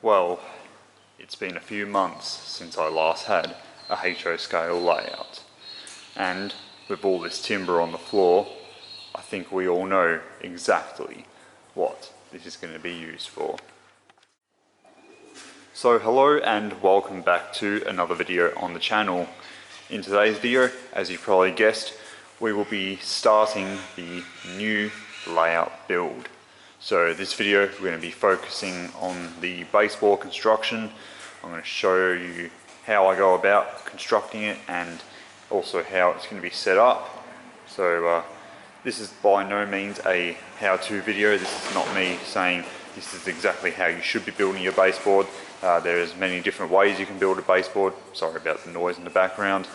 Well, it's been a few months since I last had a HO scale layout, and with all this timber on the floor, I think we all know exactly what this is going to be used for. So hello and welcome back to another video on the channel. In today's video, as you probably guessed, we will be starting the new layout build. So this video we're going to be focusing on the baseboard construction. I'm going to show you how I go about constructing it and also how it's going to be set up. So this is by no means a how-to video. This is not me saying this is exactly how you should be building your baseboard. There's many different ways you can build a baseboard. Sorry about the noise in the background.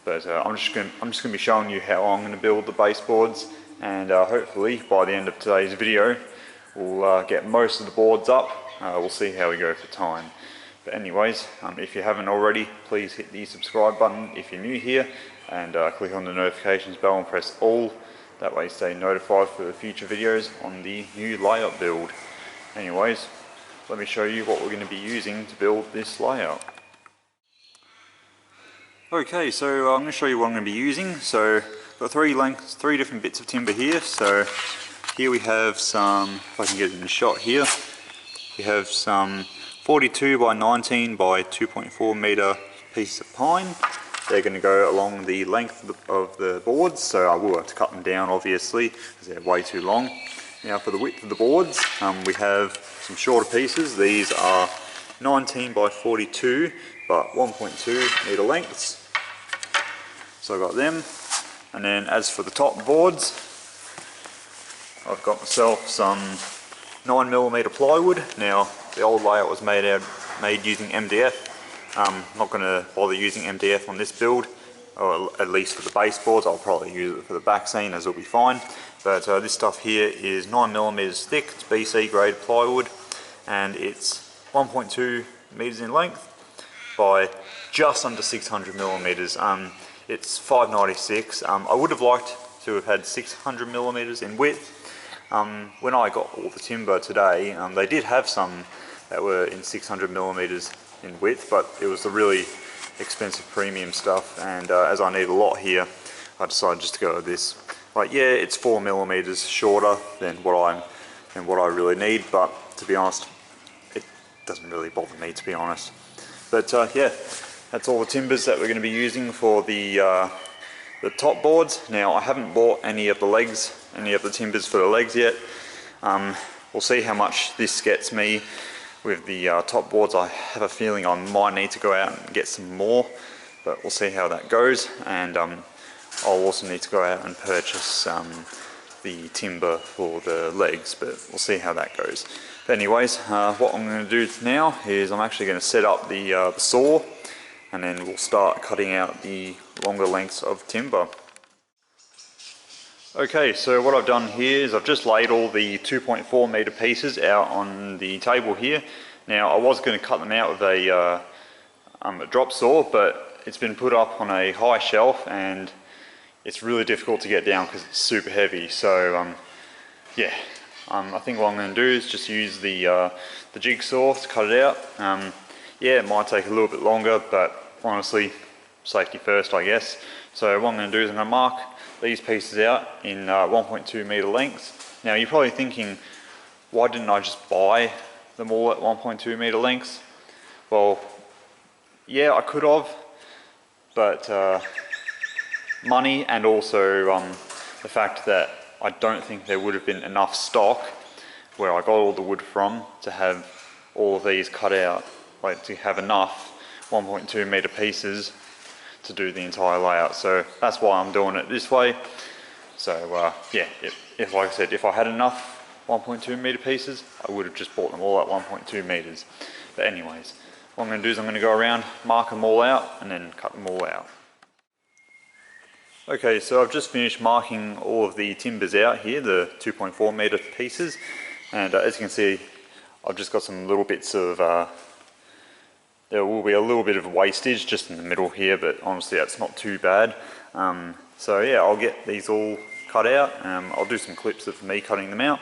But I'm just going to be showing you how I'm going to build the baseboards, and hopefully by the end of today's video we'll get most of the boards up. We'll see how we go for time. But anyways, if you haven't already, please hit the subscribe button if you're new here, and click on the notifications bell and press all. That way you stay notified for the future videos on the new layout build. Anyways, let me show you what we're going to be using to build this layout. Okay, so I'm going to show you what I'm going to be using. So I've got three different bits of timber here. So here we have some, if I can get it in the shot here, we have some 42 by 19 by 2.4 meter pieces of pine. They're going to go along the length of the boards, so I will have to cut them down obviously because they're way too long. Now for the width of the boards, we have some shorter pieces. These are 19 by 42 but 1.2 meter lengths. So I've got them. And then as for the top boards, I've got myself some 9mm plywood. Now the old layout was made using MDF. I'm not going to bother using MDF on this build, or at least for the baseboards. I'll probably use it for the back scene, as it'll be fine. But this stuff here is 9mm thick. It's BC grade plywood, and it's 1.2 meters in length by just under 600mm. It's 596. I would have liked to have had 600mm in width. When I got all the timber today, they did have some that were in 600mm in width, but it was the really expensive premium stuff, and as I need a lot here, I decided just to go with this. Like, yeah, it's 4mm shorter than what I really need, but to be honest, it doesn't really bother me, to be honest. But yeah, that's all the timbers that we're going to be using for the top boards. Now I haven't bought any of the timbers for the legs yet. We'll see how much this gets me with the top boards. I have a feeling I might need to go out and get some more, but we'll see how that goes. And I'll also need to go out and purchase the timber for the legs, but we'll see how that goes. But anyways, what I'm going to do now is I'm actually going to set up the saw, and then we'll start cutting out the longer lengths of timber. Okay, so what I've done here is I've just laid all the 2.4 meter pieces out on the table here. Now I was going to cut them out with a drop saw, but it's been put up on a high shelf and it's really difficult to get down because it's super heavy. So yeah, I think what I'm going to do is just use the jigsaw to cut it out. Yeah, it might take a little bit longer, but honestly, safety first, I guess. So what I'm going to do is I'm going to mark these pieces out in 1.2 meter lengths. Now you're probably thinking, why didn't I just buy them all at 1.2 meter lengths? Well, yeah, I could have, but money, and also the fact that I don't think there would have been enough stock where I got all the wood from to have all of these cut out, like to have enough 1.2 meter pieces to do the entire layout. So that's why I'm doing it this way. So yeah, if like I said, if I had enough 1.2 meter pieces, I would have just bought them all at 1.2 meters. But anyways, what I'm going to do is I'm going to go around, mark them all out, and then cut them all out. Okay, so I've just finished marking all of the timbers out here, the 2.4 meter pieces, and as you can see, I've just got some little bits of there will be a little bit of wastage just in the middle here, but honestly that's not too bad. So yeah, I'll get these all cut out. I'll do some clips of me cutting them out,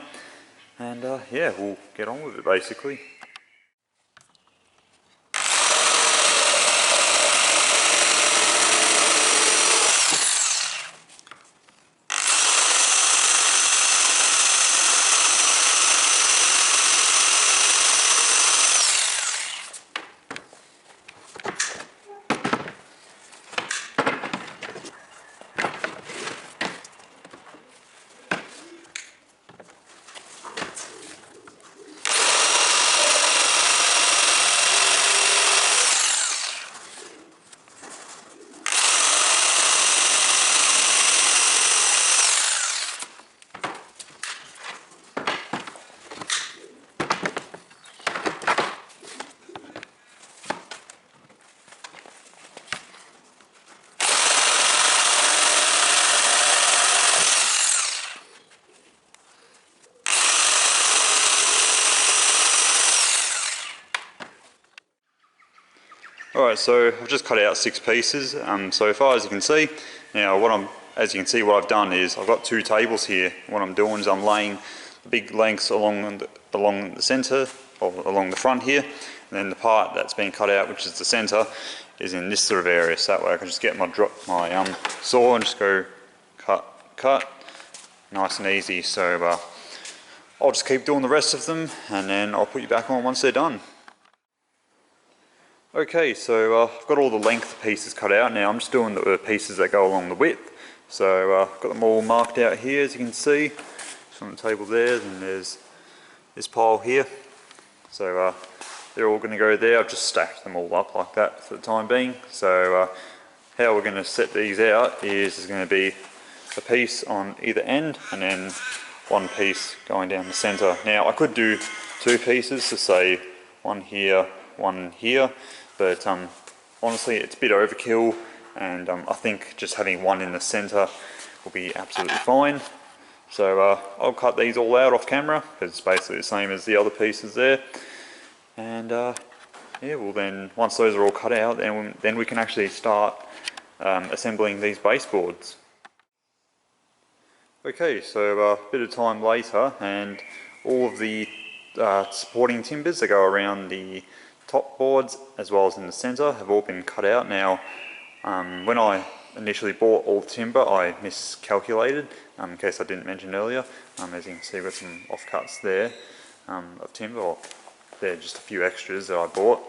and yeah, we'll get on with it basically. Alright, so I've just cut out 6 pieces so far, as you can see. Now as you can see, what I've done is I've got 2 tables here. What I'm doing is I'm laying the big lengths along the centre, or along the front here, and then the part that's been cut out, which is the centre, is in this sort of area, so that way I can just get my saw and just go cut, nice and easy. So I'll just keep doing the rest of them, and then I'll put you back on once they're done. Okay, so I've got all the length pieces cut out. Now I'm just doing the pieces that go along the width. So I've got them all marked out here, as you can see. Just on the table there, and there's this pile here. So they're all going to go there. I've just stacked them all up like that for the time being. So how we're going to set these out is there's going to be a piece on either end, and then one piece going down the centre. Now I could do 2 pieces, so say one here, but honestly it's a bit overkill, and I think just having one in the centre will be absolutely fine. So I'll cut these all out off camera, because it's basically the same as the other pieces there. And yeah, well then, once those are all cut out, then we can actually start assembling these baseboards. Okay, so a bit of time later, and all of the supporting timbers that go around the top boards as well as in the centre have all been cut out. Now when I initially bought all the timber, I miscalculated, in case I didn't mention earlier. As you can see, we've got some offcuts there of timber, or they're just a few extras that I bought.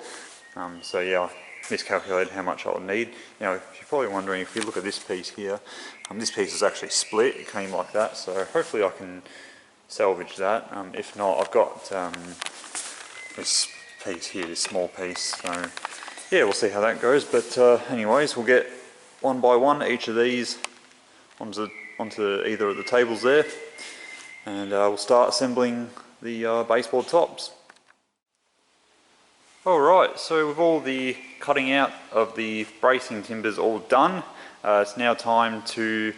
So yeah, I miscalculated how much I would need. Now if you're probably wondering, if you look at this piece here, this piece is actually split, it came like that, so hopefully I can salvage that. If not, I've got this piece here, this small piece, so yeah, we'll see how that goes. But anyways, we'll get one by one each of these onto either of the tables there, and we'll start assembling the baseboard tops. Alright, so with all the cutting out of the bracing timbers all done, it's now time to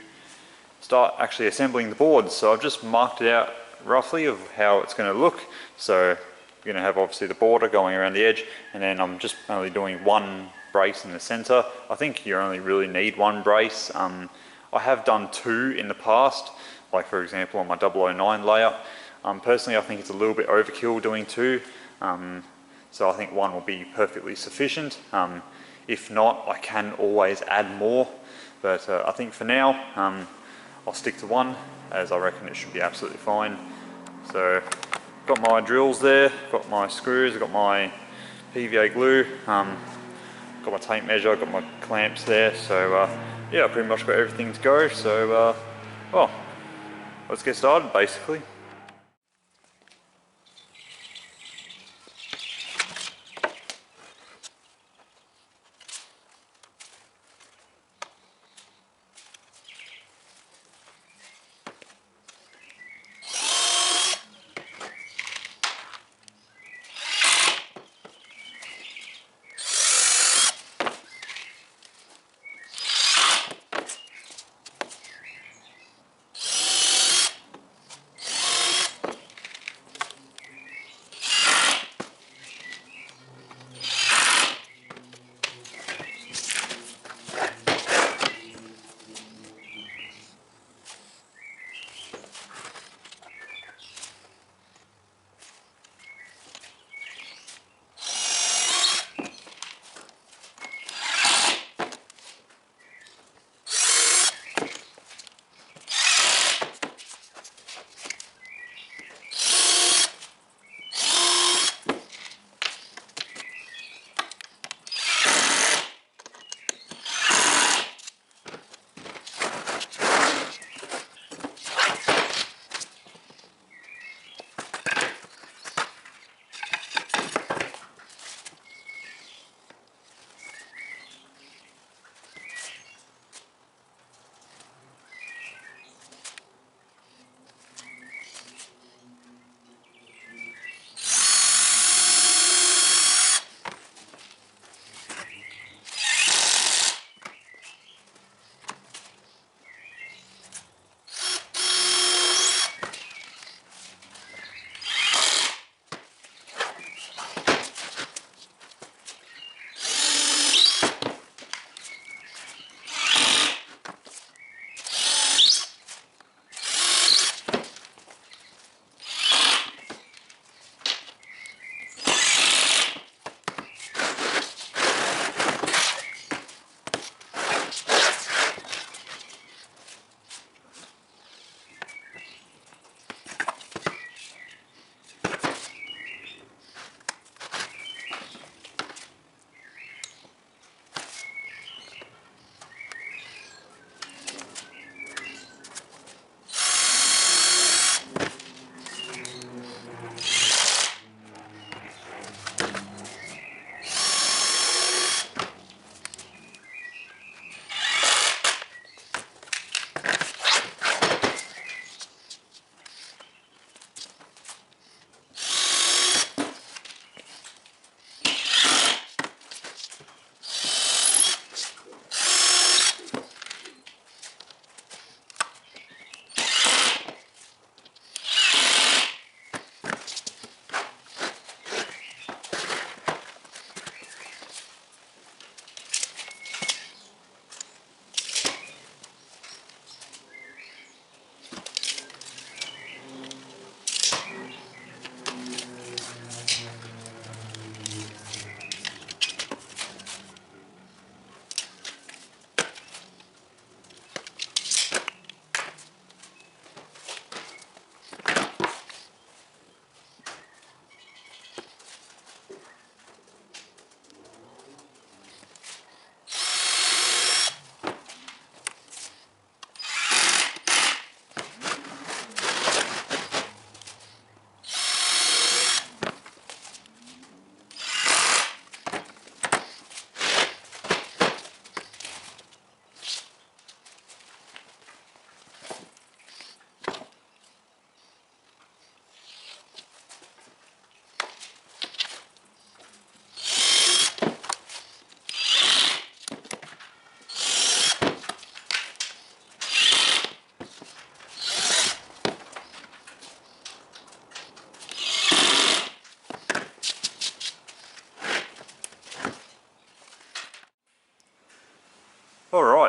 start actually assembling the boards. So I've just marked it out roughly of how it's going to look. So you're going to have obviously the border going around the edge, and then I'm just only doing one brace in the centre. I think you only really need one brace. I have done 2 in the past, like for example on my 009 layout. Personally, I think it's a little bit overkill doing 2. So I think 1 will be perfectly sufficient. If not, I can always add more, but I think for now I'll stick to 1, as I reckon it should be absolutely fine. So got my drills there, got my screws, got my PVA glue, got my tape measure, got my clamps there. So yeah, I pretty much got everything to go. So well, let's get started basically.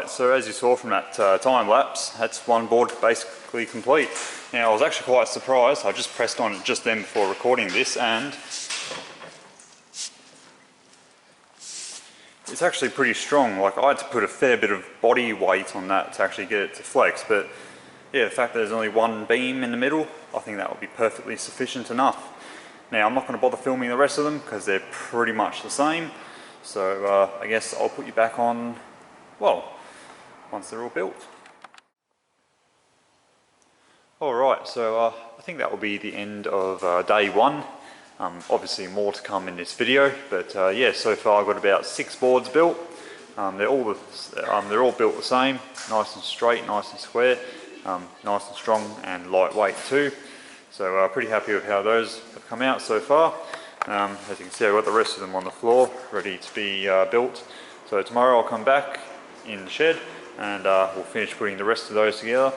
Alright, so as you saw from that time lapse, that's one board basically complete. Now I was actually quite surprised. I just pressed on it just then before recording this, and it's actually pretty strong. Like, I had to put a fair bit of body weight on that to actually get it to flex, but yeah, the fact that there's only one beam in the middle, I think that will be perfectly sufficient enough. Now I'm not going to bother filming the rest of them because they're pretty much the same, so I guess I'll put you back on, well, once they're all built. Alright, so I think that will be the end of day one. Obviously more to come in this video, but yeah, so far I've got about 6 boards built. They're all built the same, nice and straight, nice and square, nice and strong and lightweight too. So pretty happy with how those have come out so far. As you can see, I've got the rest of them on the floor ready to be built. So tomorrow I'll come back in the shed and we'll finish putting the rest of those together.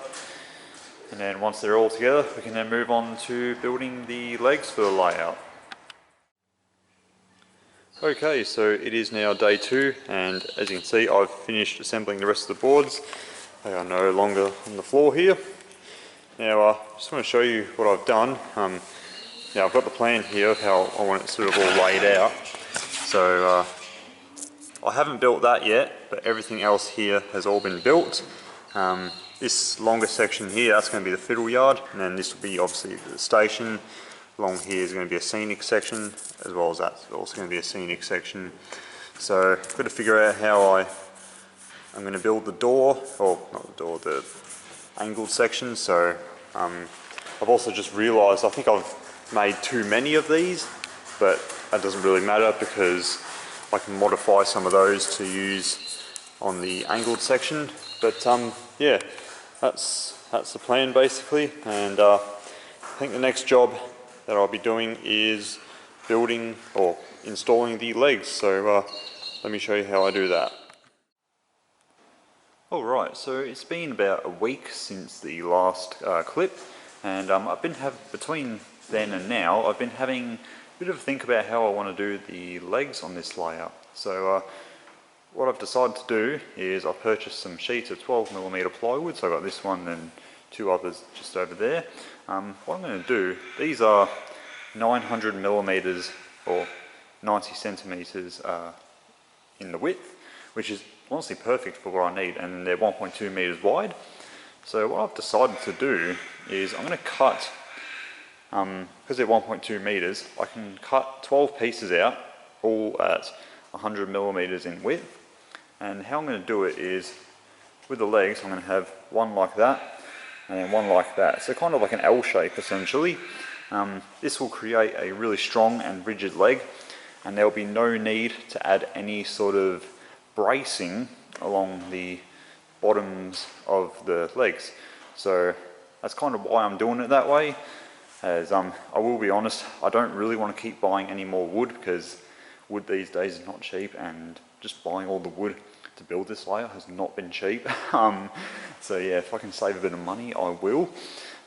And then once they're all together, we can then move on to building the legs for the layout. Okay, so it is now day 2, and as you can see, I've finished assembling the rest of the boards. They are no longer on the floor here. Now I just want to show you what I've done. Now I've got the plan here of how I want it sort of all laid out. So I haven't built that yet, but everything else here has all been built. This longer section here, that's going to be the fiddle yard, and then this will be obviously the station. Along here is going to be a scenic section, as well as that's also going to be a scenic section. So I've got to figure out how I'm going to build the door, or not the door, the angled section. So I've also just realised I think I've made too many of these, but that doesn't really matter because I can modify some of those to use on the angled section. But yeah, that's the plan basically, and I think the next job that I'll be doing is building or installing the legs. So let me show you how I do that. Alright, so it's been about a week since the last clip, and I've been between then and now, I've been having a bit of a think about how I want to do the legs on this layout. So what I've decided to do is I've purchased some sheets of 12mm plywood, so I've got this one and 2 others just over there. What I'm going to do, these are 900mm or 90 centimeters in the width, which is honestly perfect for what I need, and they're 1.2 meters wide. So what I've decided to do is I'm going to cut, because they're 1.2 meters, I can cut 12 pieces out, all at 100mm in width. And how I'm going to do it is, with the legs, I'm going to have one like that, and then one like that. So kind of like an L shape essentially. This will create a really strong and rigid leg, and there will be no need to add any sort of bracing along the bottoms of the legs. So that's kind of why I'm doing it that way, as I will be honest, I don't really want to keep buying any more wood, because wood these days is not cheap, and just buying all the wood to build this layer has not been cheap. So yeah, if I can save a bit of money, I will.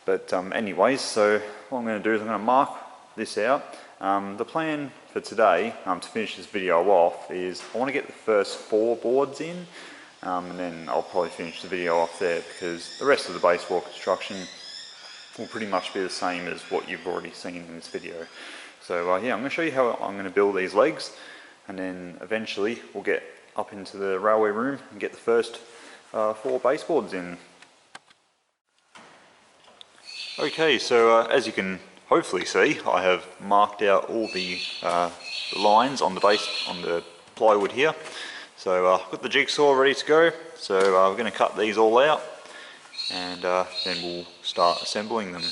But anyways, so what I'm going to do is I'm going to mark this out. The plan for today, to finish this video off, is I want to get the first 4 boards in, and then I'll probably finish the video off there, because the rest of the baseboard construction will pretty much be the same as what you've already seen in this video. So yeah, I'm going to show you how I'm going to build these legs, and then eventually we'll get up into the railway room and get the first 4 baseboards in. Okay, so as you can hopefully see, I have marked out all the lines on the plywood here. So I've got the jigsaw ready to go, so we're going to cut these all out, and then we'll start assembling them.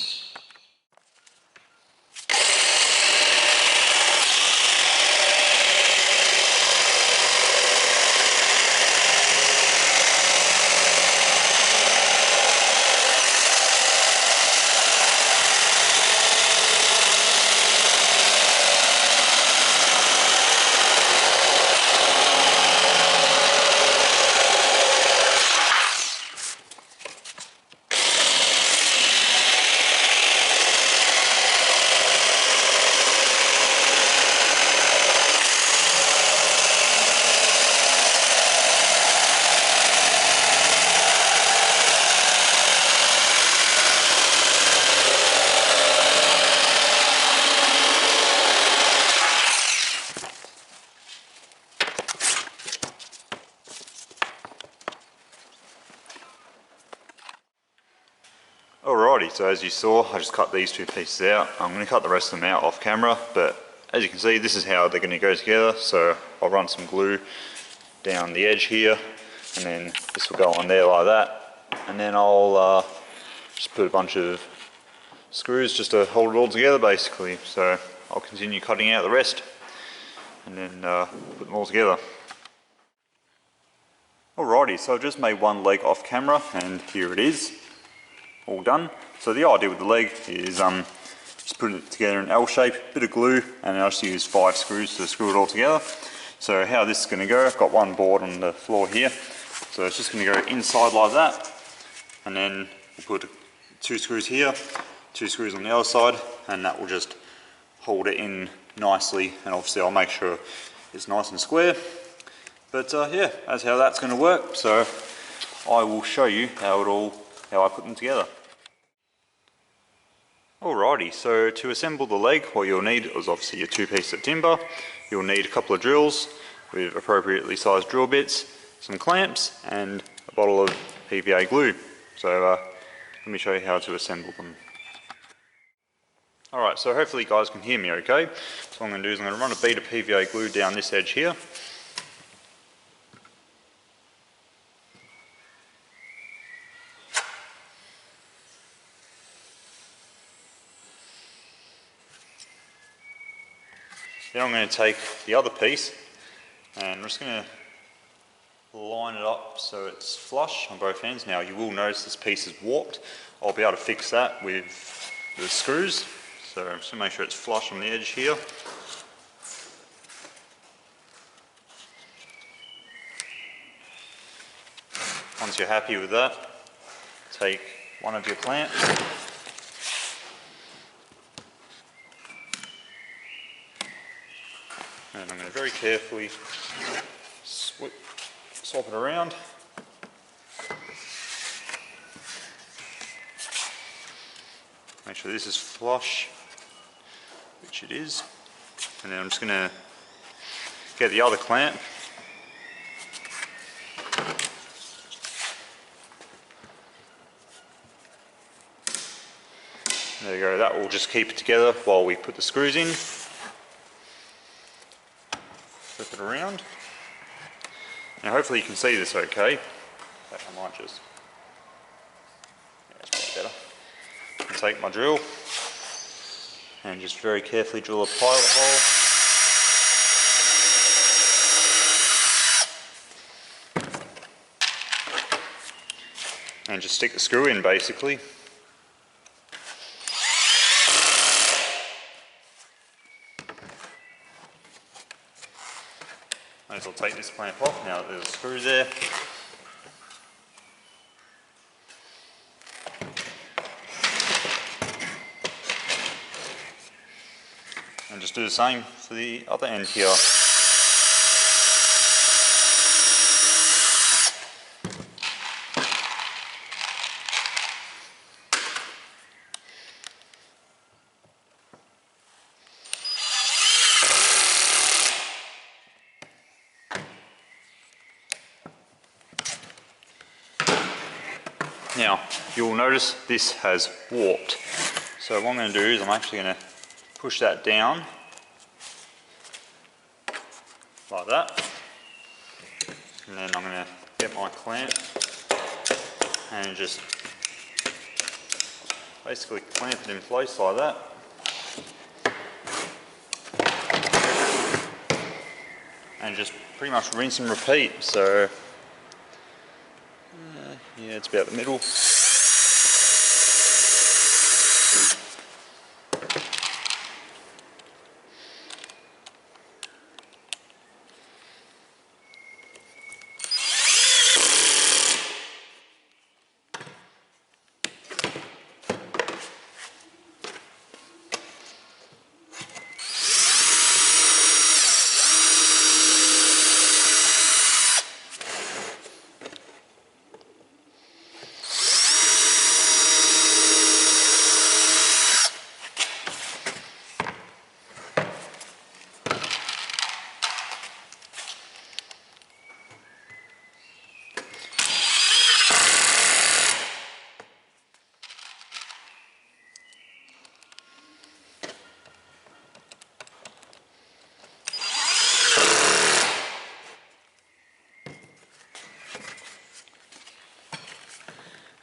Alrighty, so as you saw, I just cut these two pieces out. I'm going to cut the rest of them out off camera, but as you can see, this is how they're going to go together. So I'll run some glue down the edge here, and then this will go on there like that. And then I'll just put a bunch of screws just to hold it all together basically. So I'll continue cutting out the rest, and then put them all together. Alrighty, so I've just made one leg off camera, and here it is, all done. So the idea with the leg is just put it together in L shape, bit of glue, and I just use 5 screws to screw it all together. So how this is going to go, I've got one board on the floor here, so it's just going to go inside like that, and then we'll put 2 screws here, 2 screws on the other side, and that will just hold it in nicely, and obviously I'll make sure it's nice and square. But yeah, that's how that's going to work. So I will show you how I put them together. Alrighty, so to assemble the leg, what you'll need is obviously your 2 pieces of timber. You'll need a couple of drills with appropriately sized drill bits, some clamps, and a bottle of PVA glue. So let me show you how to assemble them. Alright, so hopefully you guys can hear me okay. So what I'm going to do is I'm going to run a bead of PVA glue down this edge here. Then I'm going to take the other piece and I'm just going to line it up so it's flush on both ends. Now you will notice this piece is warped. I'll be able to fix that with the screws. So I'm just going to make sure it's flush on the edge here. Once you're happy with that, take one of your clamps. And I'm going to very carefully swap it around. Make sure this is flush, which it is. And then I'm just going to get the other clamp. There you go, that will just keep it together while we put the screws in. Flip it around. Now hopefully you can see this okay. I might just, yeah, that's probably better. I'll take my drill and just very carefully drill a pilot hole. And just stick the screw in basically. Might as well take this clamp off now that there's a screw there. And just do the same for the other end here. Now, you'll notice this has warped. So what I'm going to do is I'm actually going to push that down like that. And then I'm going to get my clamp and just basically clamp it in place like that. And just pretty much rinse and repeat. So yeah, it's about the middle.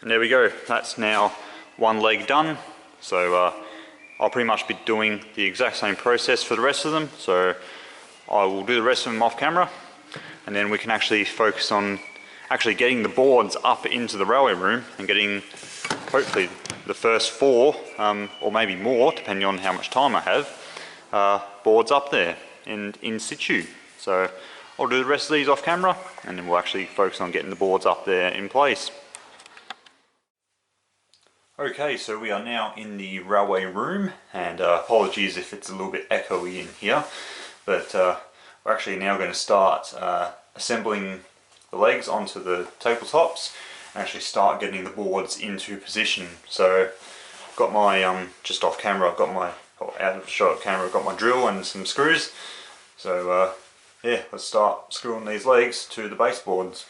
And there we go, that's now one leg done. So I'll pretty much be doing the exact same process for the rest of them. So I will do the rest of them off camera, and then we can actually focus on actually getting the boards up into the railway room and getting hopefully the first 4 or maybe more depending on how much time I have, boards up there and in situ. So I'll do the rest of these off camera, and then we'll actually focus on getting the boards up there in place. Okay, so we are now in the railway room, and apologies if it's a little bit echoey in here, but we're actually now going to start assembling the legs onto the tabletops and actually start getting the boards into position. So I've got my, just off camera, I've got my, out of shot camera, I've got my drill and some screws. So yeah, let's start screwing these legs to the baseboards.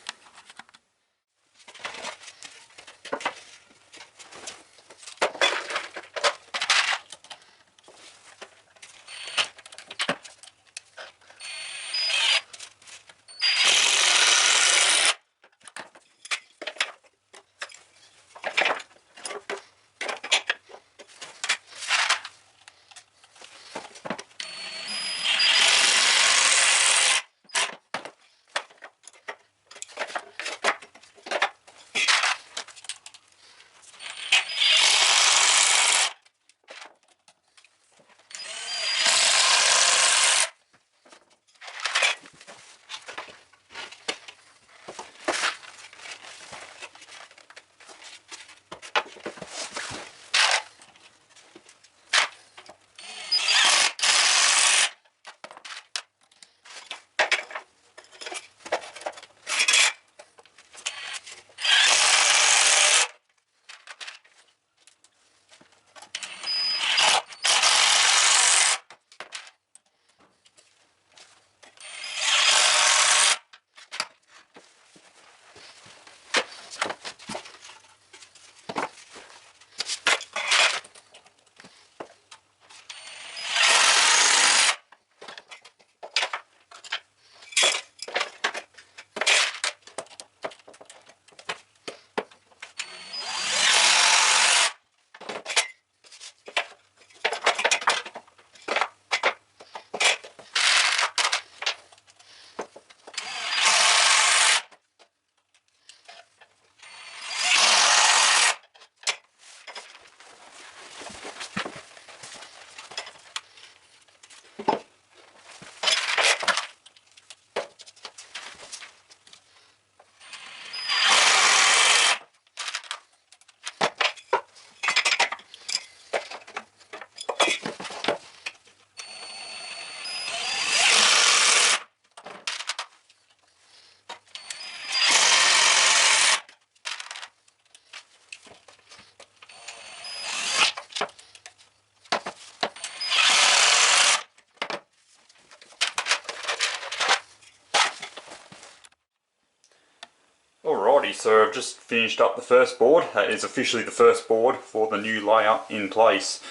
Alrighty, so I've just finished up the first board. That is officially the first board for the new layout in place.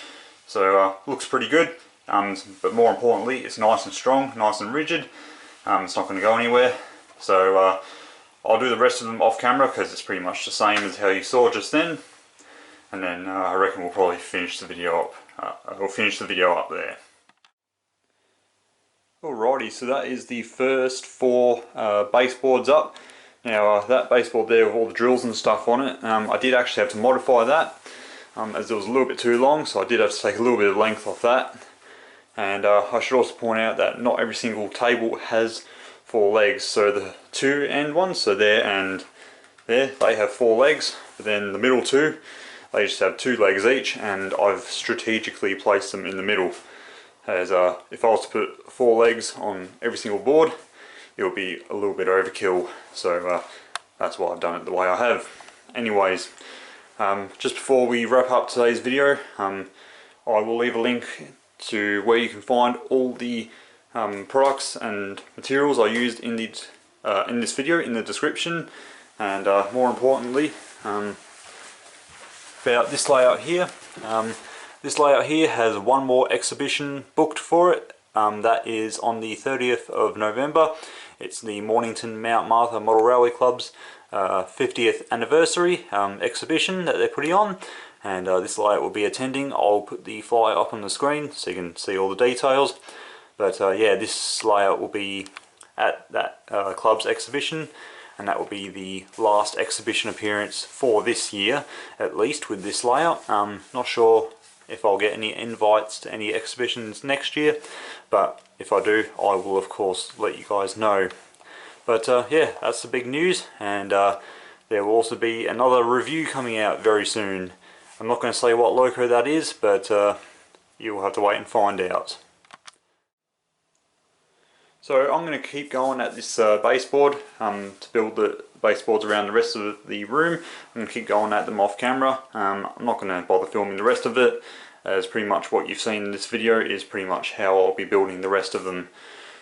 So looks pretty good, but more importantly it's nice and strong, nice and rigid. It's not going to go anywhere. So I'll do the rest of them off camera because it's pretty much the same as how you saw just then. And then I reckon we'll probably finish the video up. We'll finish the video up there. Alrighty, so that is the first 4 baseboards up. Now that baseboard there with all the drills and stuff on it, I did actually have to modify that as it was a little bit too long, so I did have to take a little bit of length off that. And I should also point out that not every single table has 4 legs, so the 2 end ones, so there and there, they have 4 legs, but then the middle 2, they just have 2 legs each, and I've strategically placed them in the middle. As if I was to put 4 legs on every single board, it will be a little bit overkill, so that's why I've done it the way I have. Anyways, just before we wrap up today's video, I will leave a link to where you can find all the products and materials I used in this video in the description, and more importantly about this layout here. This layout here has one more exhibition booked for it That is on the 30th of November. It's the Mornington Mount Martha Model Railway Club's 50th anniversary exhibition that they're putting on, and this layout will be attending. I'll put the flyer up on the screen so you can see all the details. But yeah, this layout will be at that club's exhibition, and that will be the last exhibition appearance for this year, at least, with this layout. Not sure if I'll get any invites to any exhibitions next year, but if I do, I will of course let you guys know. But yeah, that's the big news, and there will also be another review coming out very soon. I'm not going to say what loco that is, but you'll have to wait and find out. So I'm going to keep going at this baseboard to build the baseboards around the rest of the room. I'm going to keep going at them off camera. I'm not going to bother filming the rest of it, as pretty much what you've seen in this video is pretty much how I'll be building the rest of them.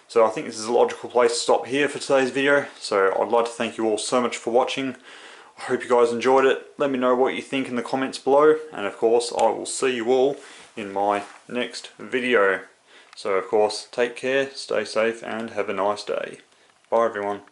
So I think this is a logical place to stop here for today's video. So I'd like to thank you all so much for watching. I hope you guys enjoyed it. Let me know what you think in the comments below, and of course I will see you all in my next video. So of course, take care, stay safe, and have a nice day. Bye everyone.